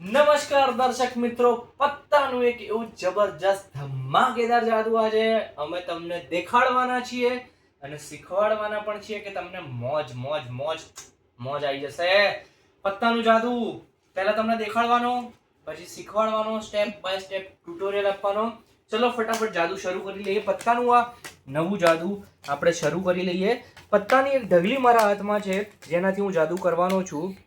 નમસ્કાર દર્શક મિત્રો, પત્તાનું એક એવું જબરજસ્ત ધમાકેદાર જાદુ આજે અમે તમને દેખાડવાના છીએ અને શીખવાડવાના પણ છીએ કે તમને મોજ મોજ મોજ મોજ આવી જશે. પત્તાનું જાદુ પહેલા તમને દેખાડવાનો, પછી શીખવાડવાનો, સ્ટેપ બાય સ્ટેપ ટ્યુટોરિયલ આપવાનો. ચલો ફટાફટ જાદુ શરૂ કરી લઈએ. પત્તાનું આ નવું જાદુ આપણે શરૂ કરી લઈએ. પત્તાની એક ઢગલી મારા હાથમાં છે જેનાથી હું જાદુ કરવાનો છું.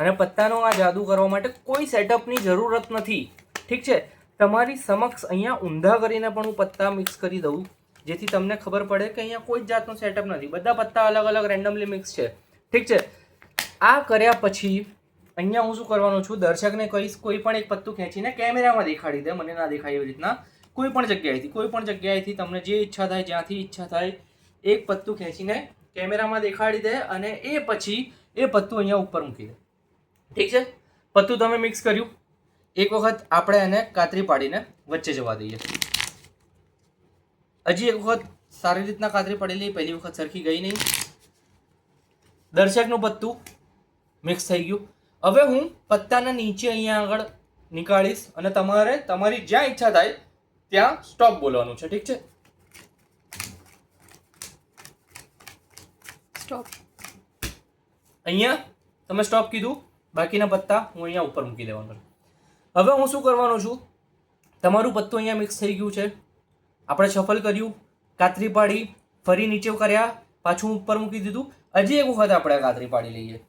અને પત્તાનો આ જાદુ કરવા માટે કોઈ સેટઅપની જરૂરત નથી. ઠીક છે, તમારી સમક્ષ અહીંયા ઊંધા કરીને પણ હું પત્તા મિક્સ કરી દઉં જેથી તમને ખબર પડે કે અહીંયા કોઈ જ જાતનો સેટઅપ નથી. બધા પત્તા અલગ અલગ રેન્ડમલી મિક્સ છે. ઠીક છે, આ કર્યા પછી અહીંયા હું શું કરવાનો છું, દર્શકને કહીશ કોઈ પણ એક પત્તું ખેંચીને કેમેરામાં દેખાડી દે, મને ના દેખાય એવી રીતના. કોઈ પણ જગ્યાએથી તમને જે ઈચ્છા થાય, જ્યાંથી ઈચ્છા થાય એક પત્તું ખેંચીને કેમેરામાં દેખાડી દે અને એ પછી એ પત્તું અહીંયા ઉપર મૂકી દે. ઠીક છે, પત્તું તમે મિક્સ કર્યું. એક વખત આપણે એને કાતરી પાડીને વચ્ચે જવા દઈએ. હજી એક વખત સારી રીતના કાતરી પાડી લઈએ. પહેલી વખત સરખી ગઈ નહીં. દર્શકનું પત્તું મિક્સ થઈ ગયું. હવે હું પત્તાના નીચે અહીંયા આગળ નીકાળીશ અને તમારે તમારી જ્યાં ઈચ્છા થાય ત્યાં સ્ટોપ બોલવાનું છે. ઠીક છે, સ્ટોપ. અહીંયા તમે સ્ટોપ કીધું, બાકીના પત્તા હું અહીંયા ઉપર મૂકી દેવાનું. હવે હું શું કરવાનો છું, તમારું પત્તું અહીંયા મિક્સ થઈ ગયું છે. આપણે શફલ કર્યું, કાતરી પાડી, ફરી નીચે કર્યા, પાછું ઉપર મૂકી દીધું. હજી એક વખત આપણે કાતરી પાડી લઈએ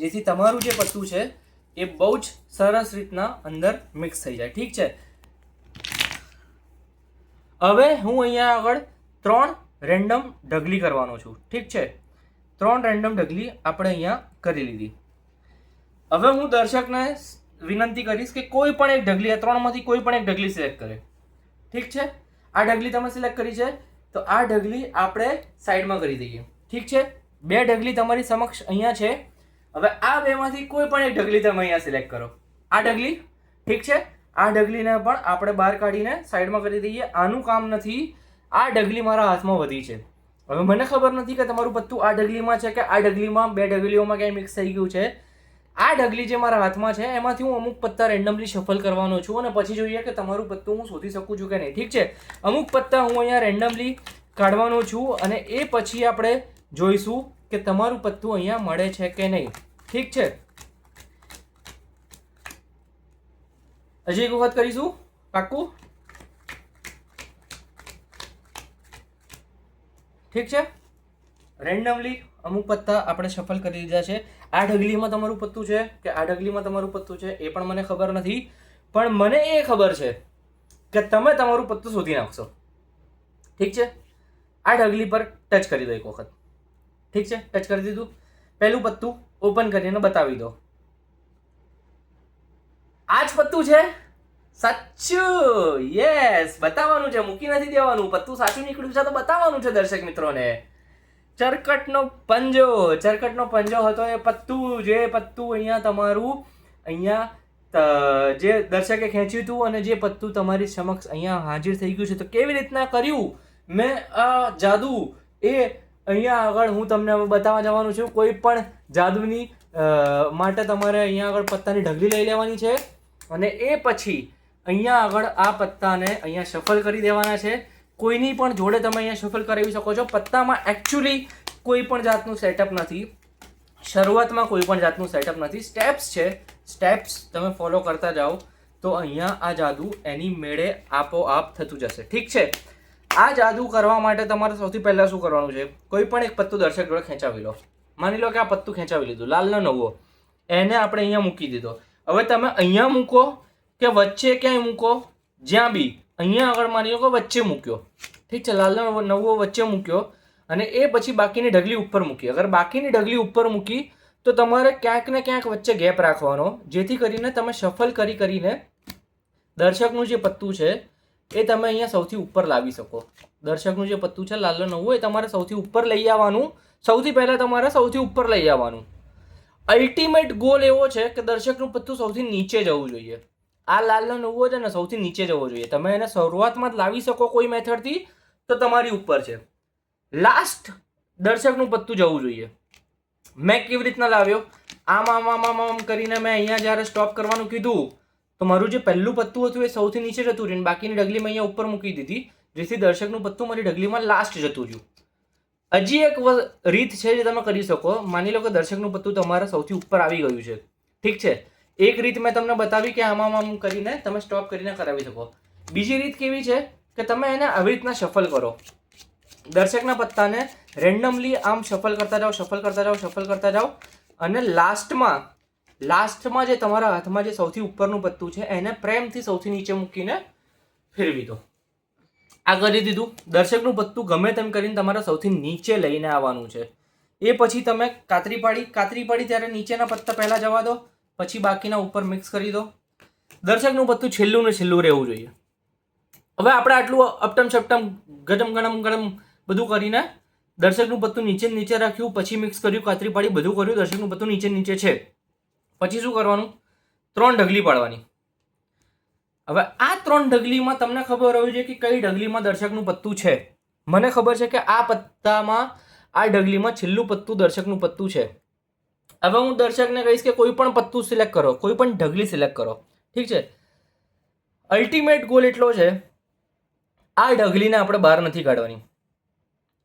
જેથી તમારું જે પત્તું છે એ બહુ જ સરસ રીતના અંદર મિક્સ થઈ જાય. ઠીક છે, હવે હું અહીંયા આગળ 3 રેન્ડમ ઢગલી કરવાનો છું. ઠીક છે, 3 રેન્ડમ ઢગલી આપણે અહીંયા કરી લીધી. હવે હું દર્શકને વિનંતી કરીશ કે કોઈ પણ એક ઢગલી, આ 3માંથી કોઈ પણ એક ઢગલી સિલેક્ટ કરે. ઠીક છે, આ ઢગલી તમે સિલેક્ટ કરી છે તો આ ઢગલી આપણે સાઈડમાં કરી દઈએ. ઠીક છે, 2 ઢગલી તમારી સમક્ષ અહીંયા છે. હવે આ બેમાંથી કોઈ પણ એક ઢગલી તમે અહીંયા સિલેક્ટ કરો. આ ઢગલી, ઠીક છે, આ ઢગલીને પણ આપણે બહાર કાઢીને સાઈડમાં કરી દઈએ. આનું કામ નથી, આ ઢગલી મારા હાથમાં વધી છે. હવે મને ખબર નથી કે તમારું પત્તું આ ઢગલીમાં છે કે આ ઢગલીમાં, 2 ઢગલીઓમાં ક્યાંય મિક્સ થઈ ગયું છે. આ ઢગલી જે મારા હાથમાં છે એમાંથી હું અમુક પત્તા રેન્ડમલી શફલ કરવાનો છું અને પછી જોઈએ કે તમારું પત્તું હું શોધી શકું છું કે નહીં. ઠીક છે, અમુક પત્તા હું અહીંયા રેન્ડમલી કાઢવાનો છું અને એ પછી આપણે જોઈશું કે તમારું પત્તું અહીંયા મળે છે કે નહીં. ઠીક છે, હજી એક વખત કરીશું, પાક્કું? ઠીક છે, રેન્ડમલી અમુક પત્તા આપણે શફલ કરી દીધા છે. આ ઢગલીમાં તમારું પત્તું છે કે આ ઢગલીમાં તમારું પત્તું છે એ પણ મને ખબર નથી, પણ મને એ ખબર છે કે તમે તમારું પત્તું શોધી નાખશો. ઠીક છે, આ ઢગલી પર ટચ કરી દો એક વખત. ઠીક છે, ટચ કરી દીધું. પહેલું પત્તું ઓપન કરીને બતાવી દો. આ જ પત્તું છે? સાચું, યસ, બતાવવાનું છે, મૂકી નથી દેવાનું. પત્તું સાચું નીકળ્યું છે તો બતાવવાનું છે દર્શક મિત્રોને. ચરકટનો પંજો હતો એ પત્તું. જે પત્તું અહીંયા તમારું, અહીંયા જે દર્શકે ખેંચ્યું હતું અને જે પત્તું તમારી સમક્ષ અહીંયા હાજર થઈ ગયું છે. તો કેવી રીતના કર્યું મેં આ જાદુ એ અહીંયા આગળ હું તમને બતાવવા જવાનું છું. કોઈ પણ જાદુની માટે તમારે અહીંયા આગળ પત્તાની ઢગલી લઈ લેવાની છે અને એ પછી અહીંયા આગળ આ પત્તાને અહીંયા શફલ કરી દેવાના છે. કોઈની પણ જોડે તમે અહીંયા શફલ કરાવી શકો છો. પત્તામાં એકચ્યુઅલી કોઈ પણ જાતનું સેટઅપ નથી. શરૂઆતમાં કોઈ પણ જાતનું સેટઅપ નથી. સ્ટેપ્સ છે, સ્ટેપ્સ તમે ફોલો કરતા જાઓ તો અહીંયા આ જાદુ એની મેળે આપોઆપ થતું જશે. ઠીક છે, આ જાદુ કરવા માટે તમારે સૌથી પહેલાં શું કરવાનું છે, કોઈ પણ એક પત્તું દર્શક જોડે ખેંચાવી લો. માની લો કે આ પત્તું ખેંચાવી લીધું, લાલનો નવો, એને આપણે અહીંયા મૂકી દીધો. હવે તમે અહીંયા મૂકો કે વચ્ચે ક્યાંય મૂકો, જ્યાં બી, અહીંયા આગળ માની લો કે વચ્ચે મૂક્યો. ઠીક છે, લાલનો નવો વચ્ચે મૂક્યો અને એ પછી બાકીની ઢગલી ઉપર મૂકી. અગર બાકીની ઢગલી ઉપર મૂકી તો તમારે ક્યાંક ને ક્યાંક વચ્ચે ગેપ રાખવાનો જેથી કરીને તમે શફલ કરીને દર્શકનું જે પત્તું છે એ તમે અહીંયા સૌથી ઉપર લાવી શકો. દર્શકનું જે પત્તું છે લાલનો નવું એ તમારે સૌથી ઉપર લઈ આવવાનું. સૌથી પહેલાં તમારે સૌથી ઉપર લઈ આવવાનું. અલ્ટિમેટ ગોલ એવો છે કે દર્શકનું પત્તું સૌથી નીચે જવું જોઈએ. આ લાલનો નવો છે ને સૌથી નીચે જવો જોઈએ. તમે એને શરૂઆતમાં જ લાવી શકો કોઈ મેથડથી તો તમારી ઉપર છે. લાસ્ટ દર્શકનું પત્તું જવું જોઈએ. મેં કેવી રીતના લાવ્યો, આમ આમ આમ આમ આમ કરીને મેં અહીંયા જ્યારે સ્ટોપ કરવાનું કીધું તો મારું જે પહેલું પત્તું હતું એ સૌથી નીચે જતું રહ્યું, બાકીની ડગલી મેં અહીંયા ઉપર મૂકી દીધી, જેથી દર્શકનું પત્તું મારી ડગલીમાં લાસ્ટ જતું રહ્યું. હજી એક રીત છે જે તમે કરી શકો. માની લો કે દર્શકનું પત્તું તમારા સૌથી ઉપર આવી ગયું છે, ઠીક છે. એક રીત મેં તમને બતાવી કે આમ આમ આમ કરીને તમે સ્ટોપ કરીને કરાવી શકો. બીજી રીત કેવી છે કે તમે એને આવી રીતના શફલ કરો, દર્શકના પત્તાને રેન્ડમલી આમ શફલ કરતા જાઓ, શફલ કરતા જાઓ, શફલ કરતા જાઓ, અને લાસ્ટમાં જે તમારા હાથમાં જે સૌથી ઉપરનું પત્તું છે એને પ્રેમથી સૌથી નીચે મૂકીને ફેરવી દો. આ કરી દીધું. દર્શકનું પત્તું ગમે તેમ કરીને તમારે સૌથી નીચે લઈને આવવાનું છે. એ પછી તમે કાતરી પાડી ત્યારે નીચેના પત્તા પહેલાં જવા દો, પછી બાકીના ઉપર મિક્સ કરી દો. દર્શકનું પત્તું છેલ્લું ને છેલ્લું રહેવું જોઈએ. હવે આપણે આટલું અપટમ છપટમ ગરમ ગરમ ગરમ બધું કરીને દર્શકનું પત્તું નીચે રાખ્યું, પછી મિક્સ કર્યું, કાતરી પાડી, બધું કર્યું. દર્શકનું પત્તું નીચે છે. પછી શું કરવાનું? 3 ઢગલી પાડવાની. હવે આ 3 ઢગલીમાં તમને ખબર હોવી જોઈએ કે કઈ ઢગલીમાં દર્શકનું પત્તું છે. મને ખબર છે કે આ પત્તામાં, આ ઢગલીમાં છેલ્લું પત્તું દર્શકનું પત્તું છે. હવે હું દર્શકને કહીશ કે કોઈ પણ પત્તું સિલેક્ટ કરો, કોઈ પણ ઢગલી સિલેક્ટ કરો, ઠીક છે. અલ્ટિમેટ ગોલ એટલો છે, આ ઢગલીને આપણે બહાર નથી કાઢવાની,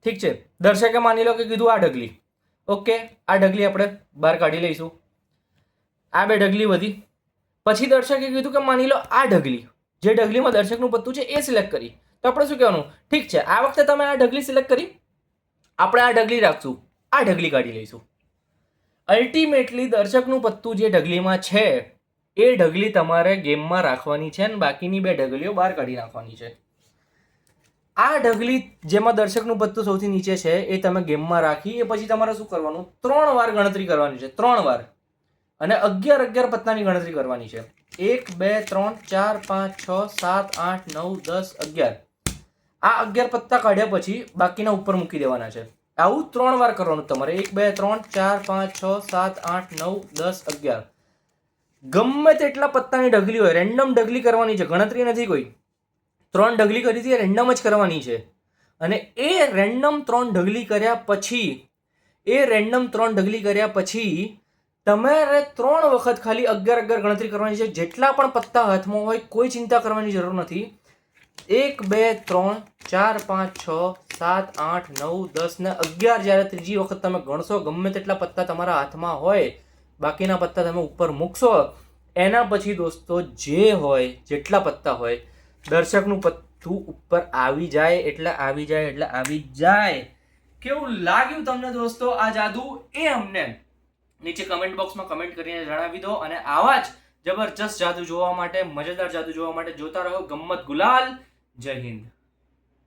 ઠીક છે. દર્શકે માની લો કે કીધું આ ઢગલી, ઓકે, આ ઢગલી આપણે બહાર કાઢી લઈશું. આ 2 ઢગલી વધી. પછી દર્શકે કીધું કે માની લો આ ઢગલી, જે ઢગલીમાં દર્શકનું પત્તું છે એ સિલેક્ટ કરી, તો આપણે શું કહેવાનું? ઠીક છે, આ વખતે તમે આ ઢગલી સિલેક્ટ કરી, આપણે આ ઢગલી રાખશું, આ ઢગલી કાઢી લઈશું. અલ્ટિમેટલી દર્શકનું પત્તું જે ઢગલીમાં છે એ ઢગલી તમારે ગેમમાં રાખવાની છે અને બાકીની 2 ઢગલીઓ બહાર કાઢી નાખવાની છે. આ ઢગલી જેમાં દર્શકનું પત્તું સૌથી નીચે છે એ તમે ગેમમાં રાખી, એ પછી તમારે શું કરવાનું? 3 વાર ગણતરી કરવાની છે, 3 વાર, અને 11 પત્તાની ગણતરી કરવાની છે. 1 2 3 4 5 6 7 8 9 10 11. આ 11 પત્તા કાઢ્યા પછી બાકીના ઉપર મૂકી દેવાના છે. આવું 3 વાર કરવાનું તમારે. 1 2 3 4 5 6 7 8 9 10 11. ગમે તેટલા પત્તાની ઢગલી હોય, રેન્ડમ ઢગલી કરવાની છે, ગણતરી નથી કોઈ. 3 ઢગલી કરી હતી, રેન્ડમ જ કરવાની છે. અને એ રેન્ડમ 3 ઢગલી કર્યા પછી તમારે 3 વખત ખાલી 11 ગણતરી કરવાની છે. જેટલા પણ પત્તા હાથમાં હોય કોઈ ચિંતા કરવાની જરૂર નથી. 1 2 3 4 5 6 7 8 9 10 ને 11 જ્યારે ત્રીજી વખત તમે ગણશો, ગમે તેટલા પત્તા તમારા હાથમાં હોય, બાકીના પત્તા તમે ઉપર મૂકશો. એના પછી દોસ્તો જે હોય, જેટલા પત્તા હોય, દર્શકનું પત્તું ઉપર આવી જાય એટલે આવી જાય. કેવું લાગ્યું તમને દોસ્તો આ જાદુ? એ અમને નીચે કમેન્ટ બોક્સમાં કમેન્ટ કરીને જણાવી દો. અને આવા જ જબરજસ્ત જાદુ જોવા માટે, મજેદાર જાદુ જોવા માટે જોતા રહો ગમ્મત ગુલાલ. જય હિન્દ.